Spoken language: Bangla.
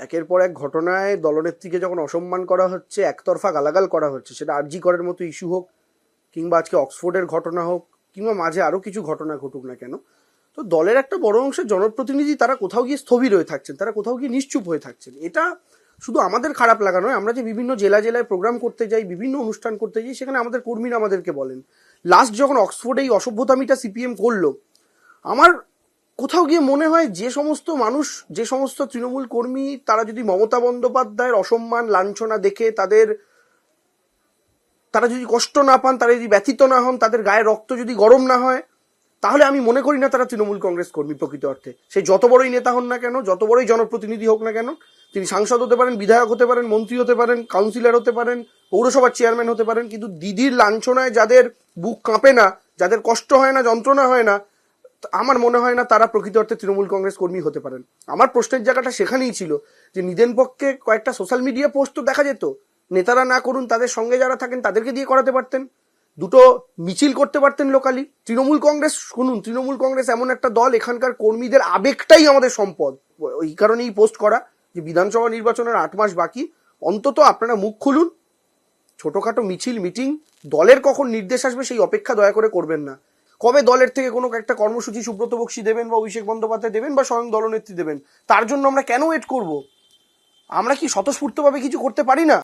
একের পর এক ঘটনায় দলনেত্রীকে যখন অসম্মান করা হচ্ছে, একতরফা গালাগাল করা হচ্ছে, সেটা আরজি করের মতো ইস্যু হোক, কিংবা আজকে অক্সফোর্ডের ঘটনা হোক, কিংবা মাঝে আরও কিছু ঘটনা ঘটুক না কেন, তো দলের একটা বড় অংশের জনপ্রতিনিধি তারা কোথাও গিয়ে স্থবির হয়ে থাকছেন, তারা কোথাও গিয়ে নিশ্চুপ হয়ে থাকছেন। এটা শুধু আমাদের খারাপ লাগা নয়, আমরা যে বিভিন্ন জেলায় প্রোগ্রাম করতে যাই, বিভিন্ন অনুষ্ঠান করতে যাই, সেখানে আমাদের কর্মীরা আমাদেরকে বলেন, লাস্ট যখন অক্সফোর্ডে এই অসভ্যতামিটা সিপিএম করলো, আমার কোথাও গিয়ে মনে হয় যে সমস্ত মানুষ, যে সমস্ত তৃণমূল কর্মী, তারা যদি মমতা বন্দ্যোপাধ্যায়ের অসম্মান লাঞ্ছনা দেখে তারা যদি কষ্ট না পান, তারা যদি ব্যথিত না হন, তাদের গায়ে রক্ত যদি গরম না হয়, তাহলে আমি মনে করি না তারা তৃণমূল কংগ্রেস কর্মী প্রকৃত অর্থে। সে যত বড়ই নেতা হন না কেন, যত বড়ই জনপ্রতিনিধি হোক না কেন, তিনি সাংসদ হতে পারেন, বিধায়ক হতে পারেন, মন্ত্রী হতে পারেন, কাউন্সিলর হতে পারেন, পৌরসভার চেয়ারম্যান হতে পারেন, কিন্তু দিদির লাঞ্ছনায় যাদের বুক কাঁপে না, যাদের কষ্ট হয় না, যন্ত্রণা হয় না, আমার মনে হয় না তারা প্রকৃত অর্থে তৃণমূল কংগ্রেস কর্মী হতে পারেন। আমার প্রশ্নের জায়গাটা সেখানেই ছিল যে নিদেন পক্ষে কয়েকটা সোশ্যাল মিডিয়া পোস্ট তো দেখা যেত, নেতারা না করুন, তাদের সঙ্গে যারা থাকেন তাদেরকে দিয়ে করাতে পারতেন, দুটো মিছিল করতে পারতেন লোকালি। তৃণমূল কংগ্রেস, শুনুন, তৃণমূল কংগ্রেস এমন একটা দল, এখানকার কর্মীদের আবেগটাই আমাদের সম্পদ। ওই কারণেই পোস্ট করা যে বিধানসভা নির্বাচনের 8 মাস বাকি, অন্তত আপনারা মুখ খুলুন। ছোটখাটো মিছিল, মিটিং, দলের কখন নির্দেশ আসবে সেই অপেক্ষা দয়া করে করবেন না। কবে দলের থেকে কোনো একটা কর্মসূচি সুব্রত বক্সী দেবেন বা অভিষেক বন্দ্যোপাধ্যায় দেবেন বা স্বয়ং দলনেত্রী দেবেন, তার জন্য আমরা কেন ওয়েট করব? আমরা কি স্বতঃস্ফূর্তভাবে কিছু করতে পারি না?